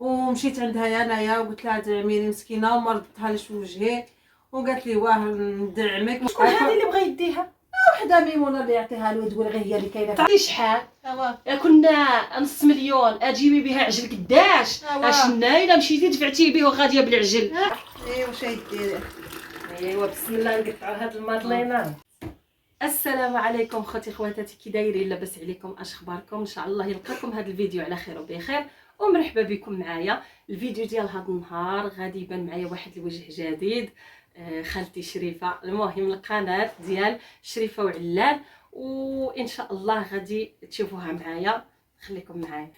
ومشيت عندها انايا وقلت لها دعميني مسكينه وما ردتها ليش في وجهي، وقالت لي واه ندعمك. شكون هذه اللي بغى يديها؟ وحده ميمونه اللي يعطيها له وتقول غير هي اللي كاينه. تعرفي شحال كنا نص مليون اجيبي بها عجل قداش؟ اش نايله مشيتي دفعتي به وغاديه بالعجل. ايوا واش ديري؟ ايوا بسم الله نقطعوا هاد الماطلينه. السلام عليكم خوتي خواتاتي، كي دايرين؟ لاباس عليكم؟ اش اخباركم؟ ان شاء الله يلقاكم هذا الفيديو على خير وبخير، ومرحبا بكم معايا. الفيديو ديال هذا النهار غادي يبان معايا واحد الوجه جديد، خالتي شريفه. المهم القناه ديال شريفه وعلان، وان شاء الله غادي تشوفوها معايا، خليكم معايا.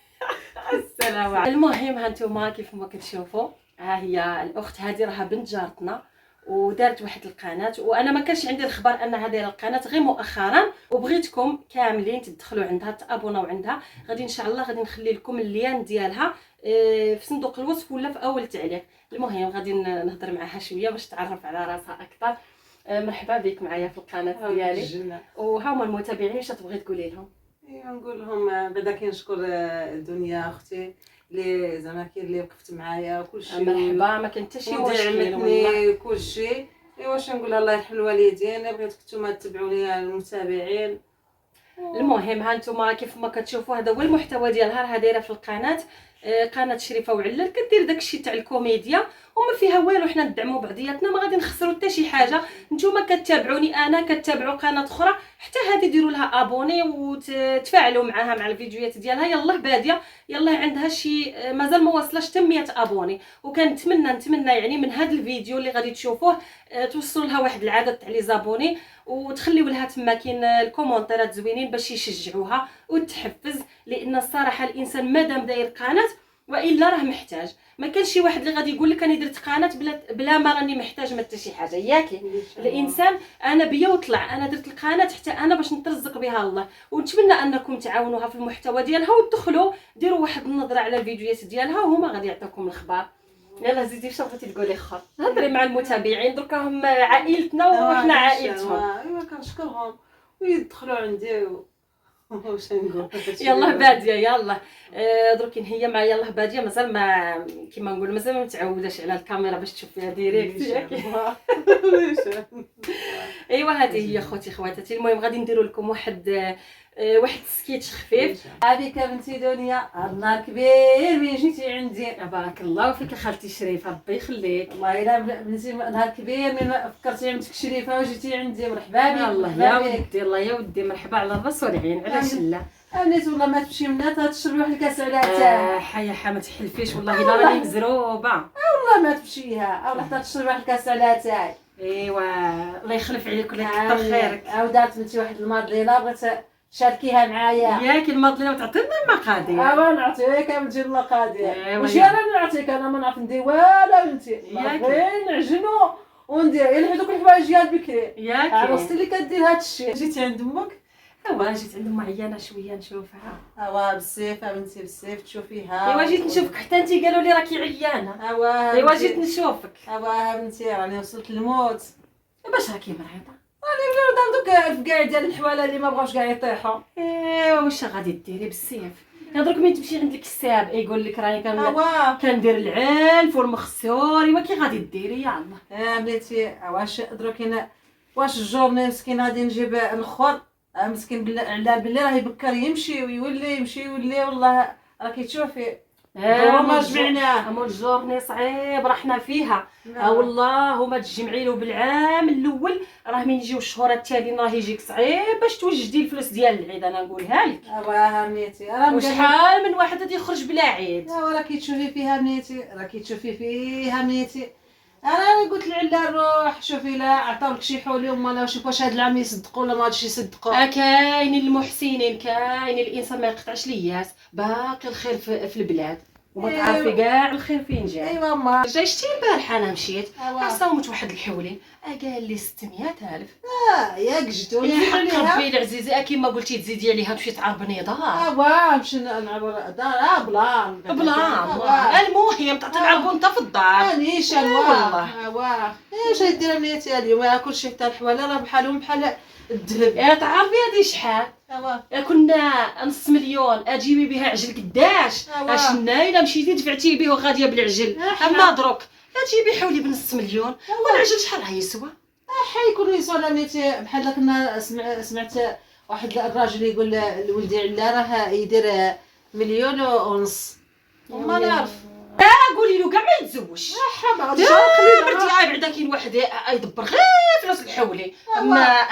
السلام عليكم. المهم هانتوما كيف ما كتشوفوا، ها هي الاخت هذه راها بنت جارتنا ودارت واحد القناه، وانا ما كانش عندي الخبر انها دايره القناه غير مؤخرا، وبغيتكم كاملين تدخلوا عندها تابوناو عندها. غادي ان شاء الله غادي نخلي لكم اللين ديالها في صندوق الوصف ولا في اول تعليق. المهم غادي نهضر معها شويه باش تعرف على راسها اكثر. مرحبا بك معايا في القناه ديالي، وها هما المتابعين. واش تبغي تقولي لهم؟ نقول لهم بعدا كنشكر الدنيا اختي اللي زعما كاين اللي وقفت معايا وكلشي. مرحبا، ما كان حتى شي مشكل والله كلشي. واش نقول؟ الله يرحم الوالدين. بغيتكم نتوما تتبعوني المتابعين. المهم ها نتوما كيف ما كتشوفوا هذا هو المحتوى ديالها، راها دايره في القناه، قناه شريفه وعلال، كدير داكشي تاع الكوميديا وما فيها والو. حنا ندعموا بعضياتنا، ما غادي نخسروا حتى شي حاجه. نتوما كتابعوني انا، كتابعوا قناه اخرى، حتى هذه ديروا لها ابوني وتفاعلوا معها مع الفيديوهات ديالها. يلاه باديه، يلاه عندها شي مازال ما وصلش حتى 100 ابوني، نتمنى يعني من هذا الفيديو اللي غادي تشوفوه توصلوا لها واحد العدد تاع لي زابوني، وتخليوا لها تما كاين الكومونتيرات زوينين باش يشجعوها وتحفز. لان الصراحه الانسان مادام داير قناه والا راه محتاج. ما كانش شي واحد اللي غادي يقول لك انا درت قناه بلا ما راني محتاج ما حتى شي حاجه، ياكي الانسان انا بيا وطلع. انا درت القناه حتى انا باش نترزق بها الله، ونتمنى انكم تعاونوها في المحتوى ديالها وتدخلوا ديروا واحد النظره على الفيديوهات ديالها، وهما غادي يعطيوكم الخبر. يلا زيدي واش بغيتي تقولي اخر؟ هضري مع المتابعين، دركا هم عائلتنا وحنا عائلتهم. ايوا كنشكرهم ويدخلوا عندي واش نقول. يلاه باديه يلا درك هي مع يلاه باديه، مازال ما كيما نقول مازال ما متعوداش على الكاميرا باش تشوف فيها ديريكت ياك. ايوا هذه هي خوتي خواتاتي. المهم غادي نديروا لكم واحد سكيتش خفيف. هذيك بنتي دنيا النهار كبير من جيتي عندي. بارك الله فيك خالتي شريفه، ربي يخليك. والله الا بنتي نهار كبير من فكرتي عندك شريفه وجيتي عندي. مرحبا بك. الله يا ودي، الله يا ودي، مرحبا على الراس والعين. علاش لا بنات والله ما تمشي منها تشربي واحد الكاس على تاع حيا ما تحلفيش والله الا راني مزروبه. والله ما تمشيها او حتى تشربي واحد الكاس على تاعي. ايوا الله يخلف عليك ولا يكثر خيرك. دارت بنتي واحد الماضلينه بغيت شاركيها معايا. ياك الماضلينه وتعطينا المقادير. نعطيك بنتي المقادير. ماشي انا اللي نعطيك، انا ما نعرف ندير والو بنتي. غير نعجنو وندير غير هذوك الحوايج ديال بكري. ياك عرفتي اللي كدير هذا الشيء. جيتي عند امك؟ ايوا جيت عند ام عيانه شويه نشوفها. بالسيف بنتي بالسيف تشوفيها. ايوا جيت نشوفك حتى انت قالوا لي راكي عيانه. ايوا جيت نشوفك. بنتي راني وصلت للموت. باش راكي مريضه؟ راني قدام دوك الفكاع ديال الحواله اللي ما بغاوش كاع يطيحوا. ايوا واش غادي ديري بالسيف؟ درك مين تمشي عند الكساب يقول لك راني كندير العلف والمخسور، ايوا كي غادي ديري يا الله؟ بنتي واش دروك واش الجورني مسكين غادي نجيب الاخر مسكين على باللي راه يبكر يمشي ويولي والله راكي تشوفي. ما جمعناه مول الجورني صعيب رحنا فيها. والله وما تجمعي له بالعام الاول، راه من يجيو الشهور التاليين راه يجيك صعيب باش توجدي الفلوس ديال العيد. انا نقولها لك بنيتي وشحال من واحد غادي يخرج بلا عيد. راكي تشوفي فيها بنيتي. انا قلت لعلا روح شوفي لا عطاولك شي حولي وما لا شوف واش هاد العام يصدقوا ولا ما غاديش يصدقوا. كاين المحسنين، كاين الانسان ما يقطعش لياس، باقي الخير في البلاد وما تعرفي كاع الخير فين جا. ايوا ما جاي شتي البارحه انا مشيت صاومت واحد الحولي قال لي 600,000. ياك جدو يا حق ربي العزيزه كيما قلتي تزيدي عليها تمشي تعربني دار. باش نعبر دار بلان. المهم تعطي العربون انت في الدار. مانيش والله اش دير بنيتي اليوم كلشي حتى الحواله راه بحالهم بحال الذهب. تعرفي هذه شحال؟ كنا نص مليون اجيبي بها عجل قداش اشنا الا مشيتي دفعتي به غاديه بالعجل. اما دروك تجيبي حولي بنص مليون والعجل شحال راه يسوى؟ حيكونوا يسوى نيتي بحال كنا سمعت واحد الراجل يقول لولدي علا راه يدير مليون ونص وما نعرف. قولي له كاع ما يتزوجش. مرتي بعدا كاين واحد يدبر غير فلوس الحولي.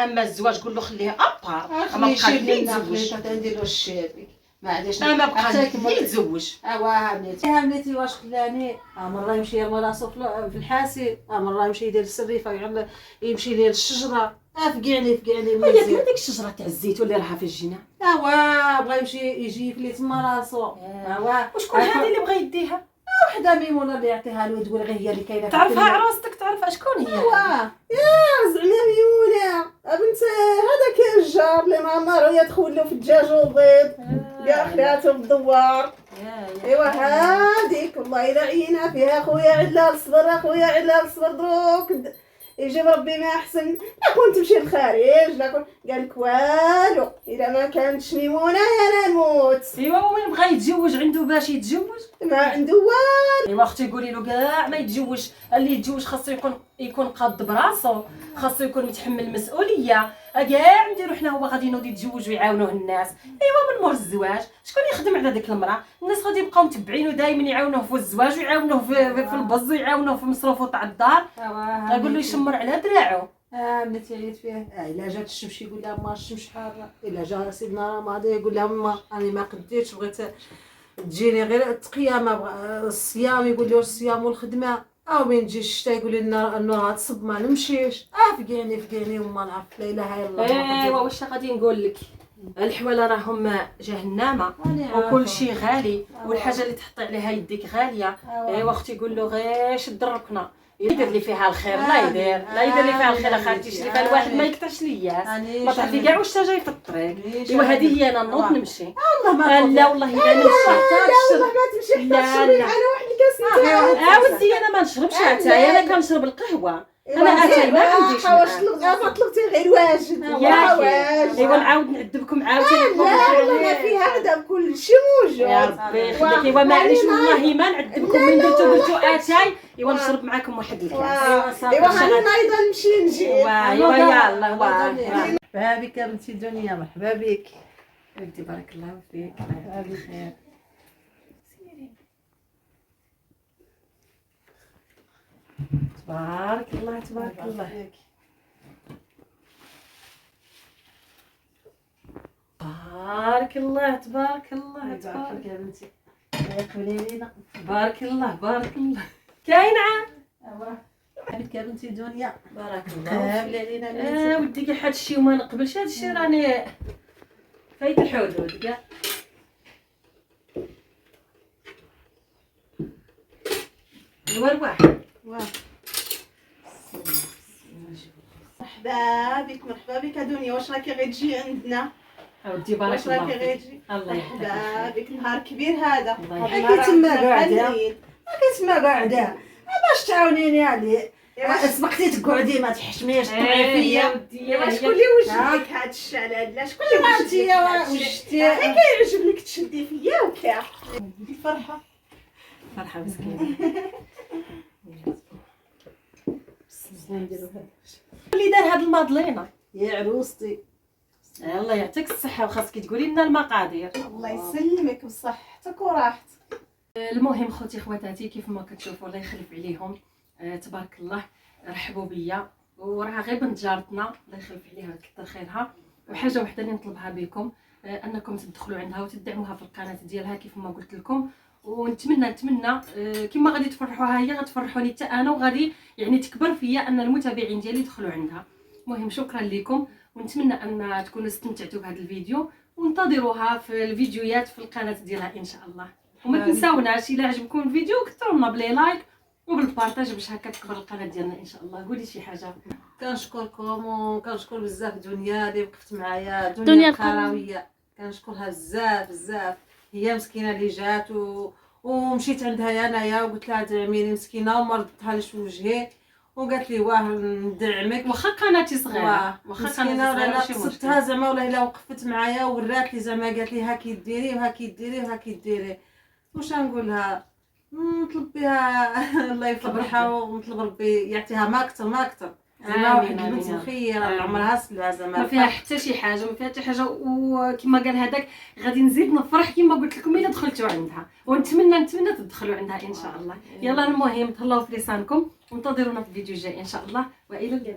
اما الزواج قول له خليه ابار ما بقاش يتزوج. نديرو الشيري ما عنديش ما بقاش يتزوج. بنيتي واش خلاني مره يمشي يرمي راسو في الحاسي، مره يمشي يدير السريفه يعمل يمشي ليه الشجره. فقعني هي ديك الشجره تاع الزيتون اللي راها في الجنان. بغى يمشي يجي يفلي تما راسو. وشكون هذه اللي بغى يديها؟ وحده ميمونه اللي يعطيها له تقول غير هي اللي كاينه. تعرفها عروستك؟ تعرفها شكون هي؟ يا زعما ميمونه بنت هذاك الجار اللي معمر وهي تخول له في الدجاج والبيض كاع خلاتو بالدوار. ايوا هذيك والله الا عينا فيها خويا علال الصبر، خويا علال الصبر دروك يجيب ربي ما احسن. لا كنت تمشي للخارج لا كنت قال لك والو الا ما كانتش ميمونه انا نموت. ايوا وين بغى يتزوج عنده باش يتزوج؟ ما عنده والو. ايوا اختي قولي له كاع ما يتزوج. اللي يتزوج خاصو يكون قاد براسو، خاصو يكون متحمل المسؤوليه. كاع نديرو حنا هو غادي ينوض يتزوج ويعاونوه الناس. ايوا من مور الزواج شكون يخدم على ديك المراه؟ الناس غادي يبقاو متبعينه دائما يعاونوه في الزواج ويعاونوه في البز ويعاونوه في مصروفه تاع الدار. نقول له يشمر على دراعو. بنتي عيط فيه. الا جات الشمس يقول لها ما الشمس حاره. الا جا سيدنا رمضان يقول لها ما راني ما قديتش بغيت تجيني غير التقيه ما بغى الصيام. يقول له الصيام والخدمه. او من تجي الشتا يقول لنا النهار تصب ما نمشيش. فقعني وما نعرف لا اله الا الله. ايوا واش غادي نقول لك؟ الحواله راهم جهنمه وكل شيء غالي والحاجه اللي تحطي عليها يديك غاليه. ايوا اختي قول له غير شد الركنه يدير لي فيها الخير. لا يدير لي فيها الخير اخاتي تشري فيها الواحد ما يقطعش لياس ما تعرفي كاع واش جاي في الطريق. ايوا هذه هي انا نوض نمشي. لا والله الا نمشي. لا والله ما تمشي لا على واحد الكاس. ودي انا ما نشربش عتاي انا كنشرب القهوه. انا اتاي ما عنديش. ما طلبتي غير واجد. ايوا نعاود نعذبكم عاوتاني. لا ما في هذا كل شيء موجود يا ربي يخليك. ايوا معليش والله ما نعذبكم من قلتوا اتاي. ايوا نشرب معاكم واحد الكاس. ايوا انا ايضا نمشي نجي. ايوا يلا مرحبا بك يا بنتي دنيا. مرحبا بك ودي بارك الله فيك. الله بخير. تبارك الله تبارك الله. بارك الله تبارك الله تبارك يا بنتي. قبلي لينا. بارك الله كاينه. بك يا بنتي دنيا. بارك الله قبلي لينا. ودي كاع هادشي وما نقبلش هادشي راني فايت الحدود كاع. الورواح مرحبا بك دنيا. واش راكي غير تجي عندنا؟ اودي بارك الله فيك. الله يحفظك. مرحبا بك. نهار كبير هذا. هاكي تما قاعده باش تعاونيني عليه. سبقتي تقعدي ما تحشميش تطلعي فيا. شكون اللي وجدك هاد الشلال؟ لا شكون اللي وجدك؟ وجدتي كيعجب لك تشدي فيا وكاع الفرحه. فرحه مسكينه. اللي دار هاد الماضلينه يا عروستي. الله يعطيك الصحه وخاصك تقولي لنا المقادير. الله يسلمك بصحتك وراحتك. المهم خوتي خواتاتي كيف ما كتشوفوا الله يخلف عليهم. تبارك الله رحبوا بيا وراها غير بنت جارتنا الله يخلف عليها ويكثر خيرها. وحاجه وحده اللي نطلبها بكم انكم تدخلوا عندها وتدعموها في القناه ديالها كيف ما قلت لكم. ونتمنى كما غادي تفرحوها هي غتفرحوني حتى انا وغادي يعني تكبر فيا ان المتابعين ديالي يدخلوا عندها. المهم شكرا لكم ونتمنى ان تكونوا استمتعتوا بهذا الفيديو وانتظروها في الفيديوهات في القناه ديالها ان شاء الله. وما تنساوناش الا عجبكم الفيديو كثروا لنا بلي لايك وبالبارطاج باش هكا تكبر القناه ديالنا ان شاء الله. قولي شي حاجه. كنشكركم وكنشكر بزاف دنيا اللي وقفت معايا. دنيا القراويه كنشكرها بزاف. هي مسكينه اللي جات ومشيت عندها انايا وقلت لها دعميني مسكينه وما ردتها ليش في وجهي وقالت لي واه ندعمك. واخا قناتي صغيره، واخا مسكينه انا قصدتها زعما والله الا وقفت معايا ورات لي زعما قالت لي ها كي ديري وها كي ديري وها كي ديري. واش نقولها نطلب بها الله يفرحها ونطلب ربي يعطيها ما اكثر ما اكثر. زعما واحد البنت مخيره عمرها سلعه زعما ما فيها حتى شي حاجه، ما فيها حتى حاجه. وكما قال هذاك غادي نزيد نفرح كما قلت لكم الا دخلتوا عندها، ونتمنى تدخلوا عندها ان شاء الله. يلا المهم تهلاو في لسانكم وانتظرونا في الفيديو الجاي ان شاء الله، والى اللقاء.